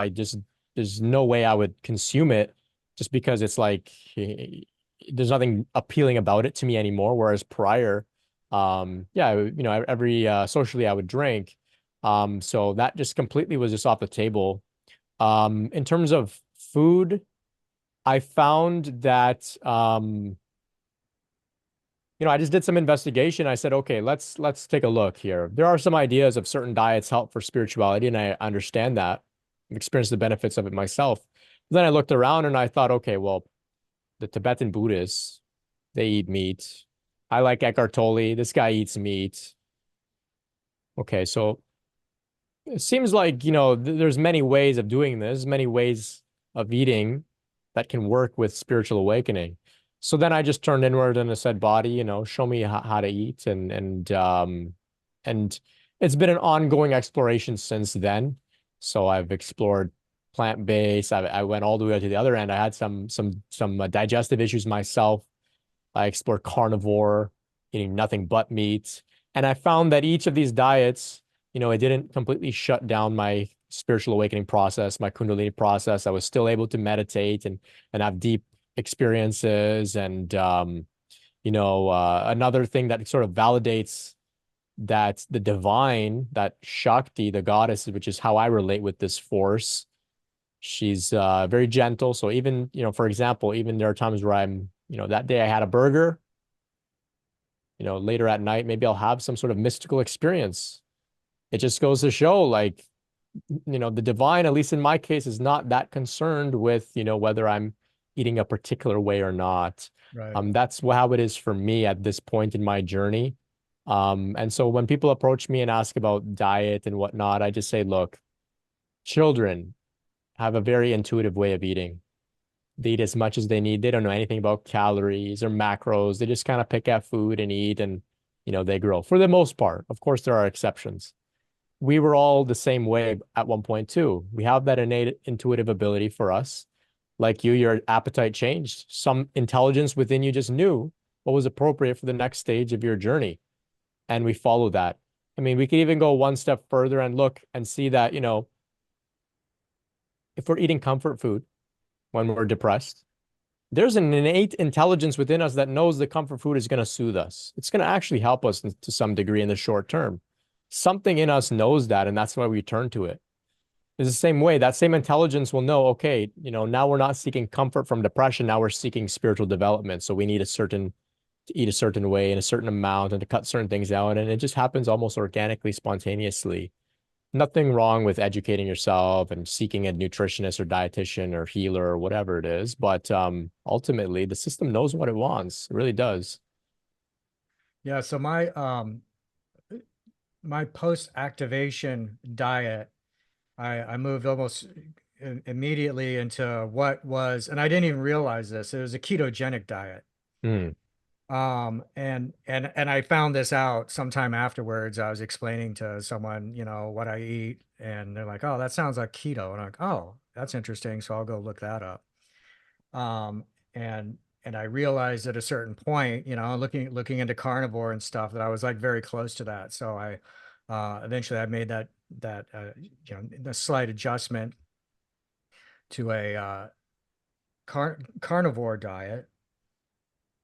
there's no way I would consume it just because it's like there's nothing appealing about it to me anymore. Whereas prior, yeah, every socially I would drink. So that just completely was just off the table. In terms of food, I found that I just did some investigation. I said, okay, let's take a look here. There are some ideas of certain diets help for spirituality, and I understand that. I've experienced the benefits of it myself. Then I looked around and I thought, okay, well, the Tibetan Buddhists, they eat meat. I like Eckhart Tolle. This guy eats meat. Okay, so it seems like, there's many ways of doing this, many ways of eating that can work with spiritual awakening. So then I just turned inward and I said, body, show me how to eat. And it's been an ongoing exploration since then. So I've explored plant-based. I went all the way to the other end. I had some digestive issues myself. I explored carnivore, eating nothing but meat. And I found that each of these diets, it didn't completely shut down my spiritual awakening process, my Kundalini process. I was still able to meditate and have deep experiences. And, another thing that sort of validates that the divine, that Shakti, the goddess, which is how I relate with this force, she's very gentle. So even, for example, even there are times where that day I had a burger, later at night, maybe I'll have some sort of mystical experience. It just goes to show, like, the divine, at least in my case, is not that concerned with, whether I'm eating a particular way or not. Right. That's how it is for me at this point in my journey. And so when people approach me and ask about diet and whatnot, I just say, look, children have a very intuitive way of eating. They eat as much as they need. They don't know anything about calories or macros. They just kind of pick at food and eat and, they grow for the most part. Of course, there are exceptions. We were all the same way at one point too. We have that innate intuitive ability for us. Like you, your appetite changed. Some intelligence within you just knew what was appropriate for the next stage of your journey. And we follow that. I mean, we could even go one step further and look and see that, if we're eating comfort food when we're depressed, there's an innate intelligence within us that knows the comfort food is going to soothe us. It's going to actually help us to some degree in the short term. Something in us knows that, and that's why we turn to it. It's the same way. That same intelligence will know, okay, now we're not seeking comfort from depression. Now we're seeking spiritual development. So we need to eat a certain way in a certain amount and to cut certain things out. And it just happens almost organically, spontaneously. nothing wrong with educating yourself and seeking a nutritionist or dietitian or healer or whatever it is. But ultimately, the system knows what it wants. It really does. Yeah, so my post-activation diet, I moved almost immediately into what was, and I didn't even realize this, it was a ketogenic diet. Mm, And I found this out sometime afterwards. I was explaining to someone, what I eat, and they're like, "Oh, that sounds like keto." And I'm like, "Oh, that's interesting." So I'll go look that up. Um, and I realized at a certain point, looking into carnivore and stuff, that I was like very close to that. So I eventually I made the slight adjustment to a carnivore diet,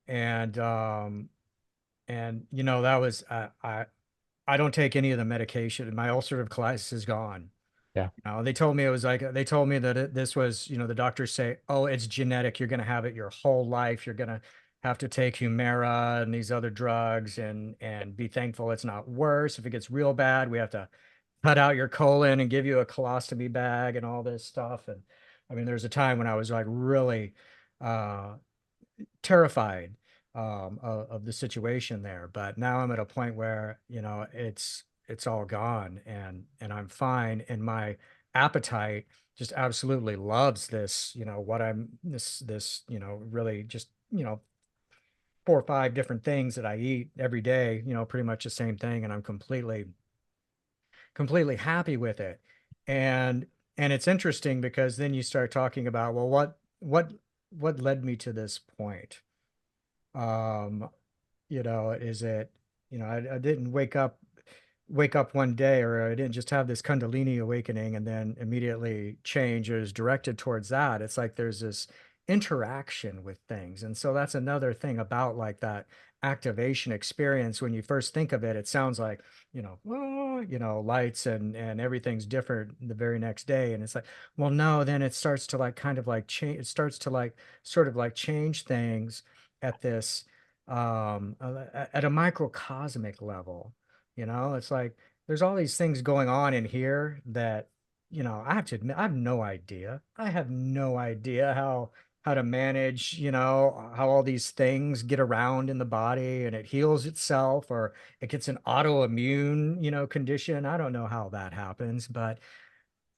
and that was I don't take any of the medication. My ulcerative colitis is gone. yeah. They told me it was like, they told me that this was, the doctors say, "Oh, it's genetic. You're going to have it your whole life. You're going to have to take Humira and these other drugs, and be thankful it's not worse. If it gets real bad, we have to cut out your colon and give you a colostomy bag and all this stuff." And I mean, there's a time when I was like really uh, terrified of the situation there. But now I'm at a point where, it's all gone, and I'm fine. And my appetite just absolutely loves this, what I'm this, really just, 4 or 5 different things that I eat every day, pretty much the same thing. And I'm completely happy with it. And and it's interesting because then you start talking about, well, what led me to this point? Um, is it, I didn't wake up one day, or I didn't just have this Kundalini awakening and then immediately change. It was directed towards that. It's like there's this interaction with things. And so that's another thing about like that activation experience. When you first think of it, it sounds like, lights and everything's different the very next day. And it's like, well, no, then it starts to like kind of like change, it starts to like sort of like change things at this at a microcosmic level. It's like there's all these things going on in here that, I have to admit, I have no idea. I have no idea how to manage, how all these things get around in the body and it heals itself, or it gets an autoimmune, condition. I don't know how that happens, but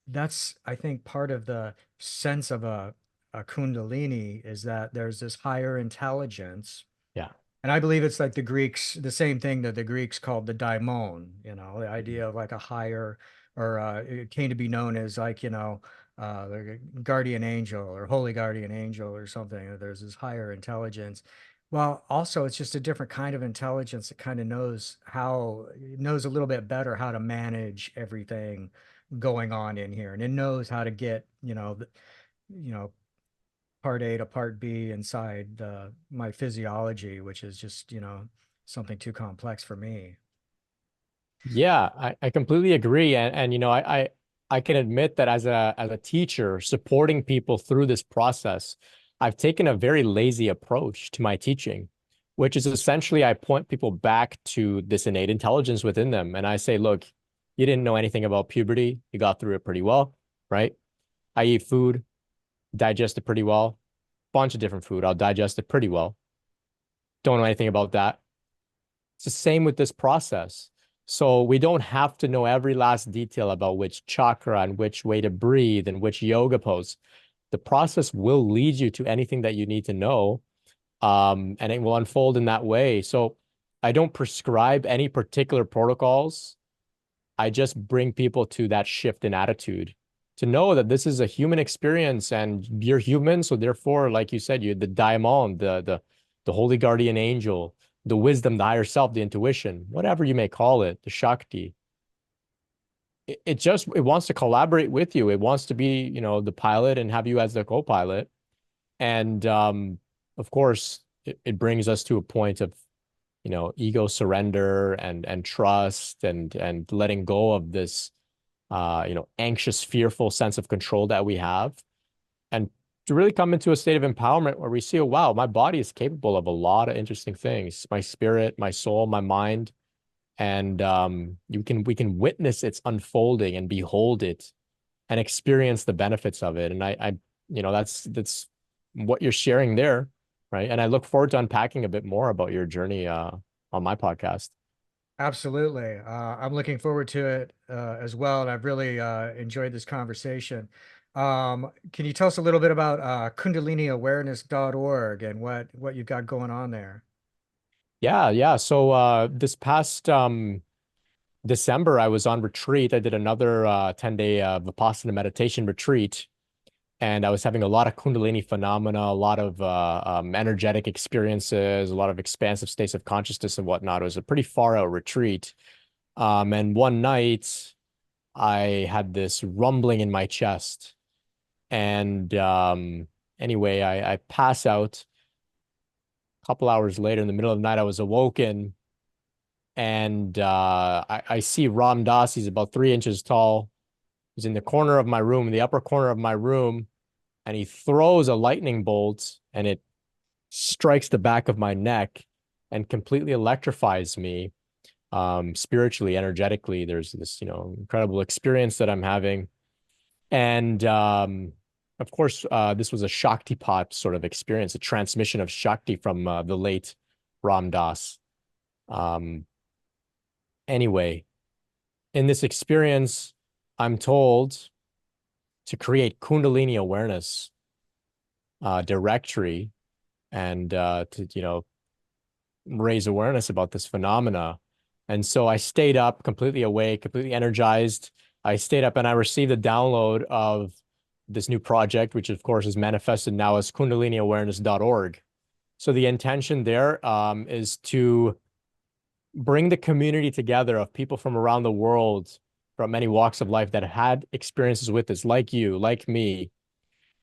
that's, I think, part of the sense of a Kundalini, is that there's this higher intelligence. Yeah. And I believe it's like the Greeks, the same thing that the Greeks called the daimon, the Mhm. idea of like a higher, or it came to be known as like, the guardian angel or holy guardian angel or something. There's this higher intelligence. Well, also it's just a different kind of intelligence that kind of knows a little bit better how to manage everything going on in here. And it knows how to get, you know, part A to part B inside my physiology, which is just, something too complex for me. Yeah, I completely agree. And I can admit that as a teacher supporting people through this process, I've taken a very lazy approach to my teaching, which is essentially I point people back to this innate intelligence within them. And I say, look, you didn't know anything about puberty. You got through it pretty well, right? I eat food, digest it pretty well. Bunch of different food. I'll digest it pretty well. Don't know anything about that. It's the same with this process. So we don't have to know every last detail about which chakra and which way to breathe and which yoga pose. The process will lead you to anything that you need to know, and it will unfold in that way. So I don't prescribe any particular protocols. I just bring people to that shift in attitude to know that this is a human experience and you're human. So therefore, like you said, you're the daimon, the holy guardian angel, the wisdom, the higher self, the intuition, whatever you may call it, the Shakti. It wants to collaborate with you. It wants to be, the pilot and have you as the co-pilot. And of course, it brings us to a point of, ego surrender and trust and letting go of this anxious, fearful sense of control that we have, and to really come into a state of empowerment where we see, oh, wow, my body is capable of a lot of interesting things, my spirit, my soul, my mind. and we can witness its unfolding and behold it and experience the benefits of it. And that's what you're sharing there, right? And I look forward to unpacking a bit more about your journey on my podcast. Absolutely. I'm looking forward to it as well, and I've really enjoyed this conversation. Can you tell us a little bit about KundaliniAwareness.org and what you've got going on there? Yeah, yeah. So this past December, I was on retreat. I did another 10-day Vipassana meditation retreat, and I was having a lot of Kundalini phenomena, a lot of energetic experiences, a lot of expansive states of consciousness and whatnot. It was a pretty far out retreat. And one night, I had this rumbling in my chest, and anyway, I pass out. A couple hours later, in the middle of the night, I was awoken, and I see Ram Dass. He's about 3 inches tall. He's in the corner of my room, in the upper corner of my room, and he throws a lightning bolt, and it strikes the back of my neck and completely electrifies me, spiritually, energetically. There's this, incredible experience that I'm having. And of course, this was a Shaktipat sort of experience, a transmission of Shakti from the late Ram Dass. Um, anyway, in this experience, I'm told to create Kundalini awareness directory, and to raise awareness about this phenomena. And so I stayed up, completely awake, completely energized. I stayed up and I received a download of this new project, which of course is manifested now as KundaliniAwareness.org. So the intention there is to bring the community together of people from around the world, from many walks of life that had experiences with this, like you, like me,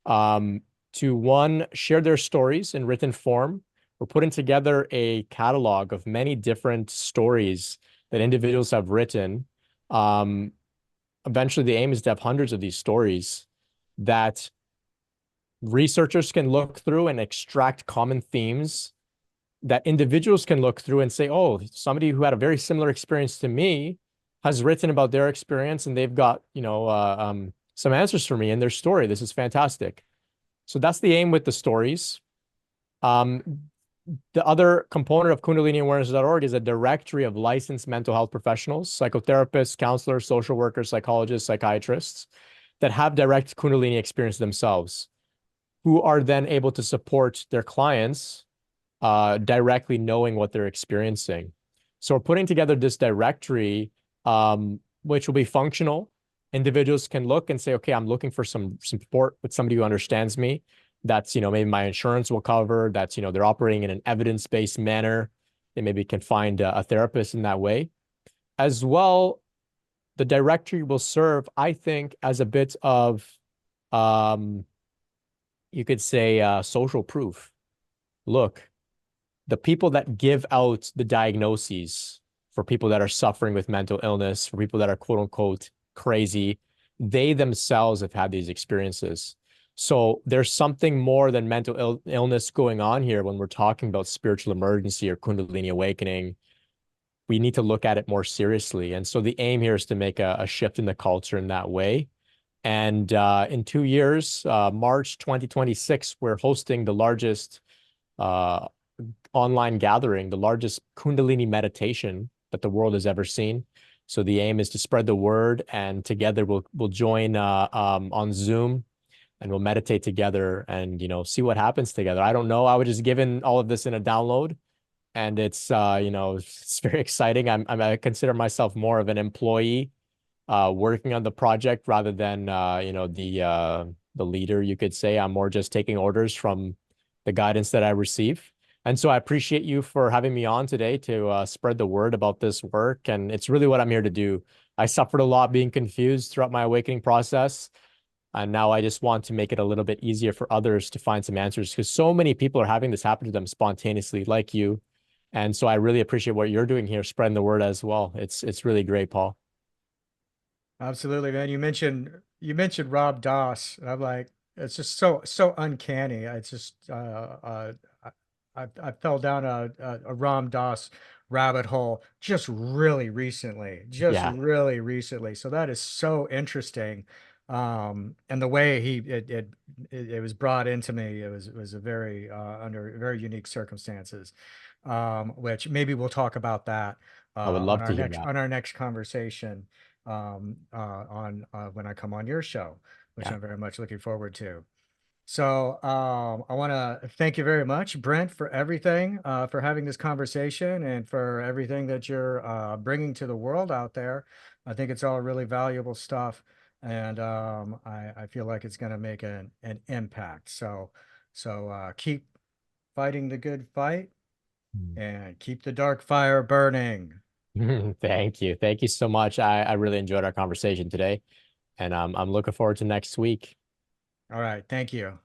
um, to one, share their stories in written form. We're putting together a catalog of many different stories that individuals have written. Um, Eventually, the aim is to have hundreds of these stories that researchers can look through and extract common themes that individuals can look through and say, oh, somebody who had a very similar experience to me has written about their experience, and they've got, some answers for me in their story. This is fantastic. So that's the aim with the stories. Um, the other component of KundaliniAwareness.org is a directory of licensed mental health professionals, psychotherapists, counselors, social workers, psychologists, psychiatrists that have direct Kundalini experience themselves, who are then able to support their clients directly knowing what they're experiencing. So we're putting together this directory, which will be functional. Individuals can look and say, okay, I'm looking for some support with somebody who understands me. That's, maybe my insurance will cover. That's, they're operating in an evidence-based manner. They maybe can find a therapist in that way. As well, the directory will serve, I think, as a bit of, um, you could say, social proof. Look, the people that give out the diagnoses for people that are suffering with mental illness, for people that are quote unquote crazy, they themselves have had these experiences. So there's something more than mental illness going on here when we're talking about spiritual emergency or Kundalini awakening. We need to look at it more seriously. And so the aim here is to make a shift in the culture in that way. And in 2 years, March 2026, we're hosting the largest uh, online gathering, the largest Kundalini meditation that the world has ever seen. So the aim is to spread the word, and together we'll join on Zoom, and we'll meditate together, and see what happens together. I don't know. I was just given all of this in a download, and it's it's very exciting. I consider myself more of an employee working on the project rather than the leader, you could say. I'm more just taking orders from the guidance that I receive. And so I appreciate you for having me on today to spread the word about this work. And it's really what I'm here to do. I suffered a lot being confused throughout my awakening process. And now I just want to make it a little bit easier for others to find some answers, because so many people are having this happen to them spontaneously, like you. And so I really appreciate what you're doing here, spreading the word as well. It's really great, Paul. Absolutely, man. You mentioned Rob Doss. And I'm like, it's just so uncanny. I just I fell down a Ram Dass rabbit hole just really recently, just Yeah, really recently. So that is so interesting. And the way it was brought into me, it was a very under very unique circumstances, which maybe we'll talk about that I would love to hear that. on our next conversation on when I come on your show, which Yeah. I'm very much looking forward to. So I want to thank you very much, Brent, for everything, for having this conversation and for everything that you're bringing to the world out there. I think it's all really valuable stuff, and I feel like it's going to make an impact. So keep fighting the good fight and keep the dark fire burning. Thank you. Thank you so much. I really enjoyed our conversation today, and I'm looking forward to next week. All right, thank you.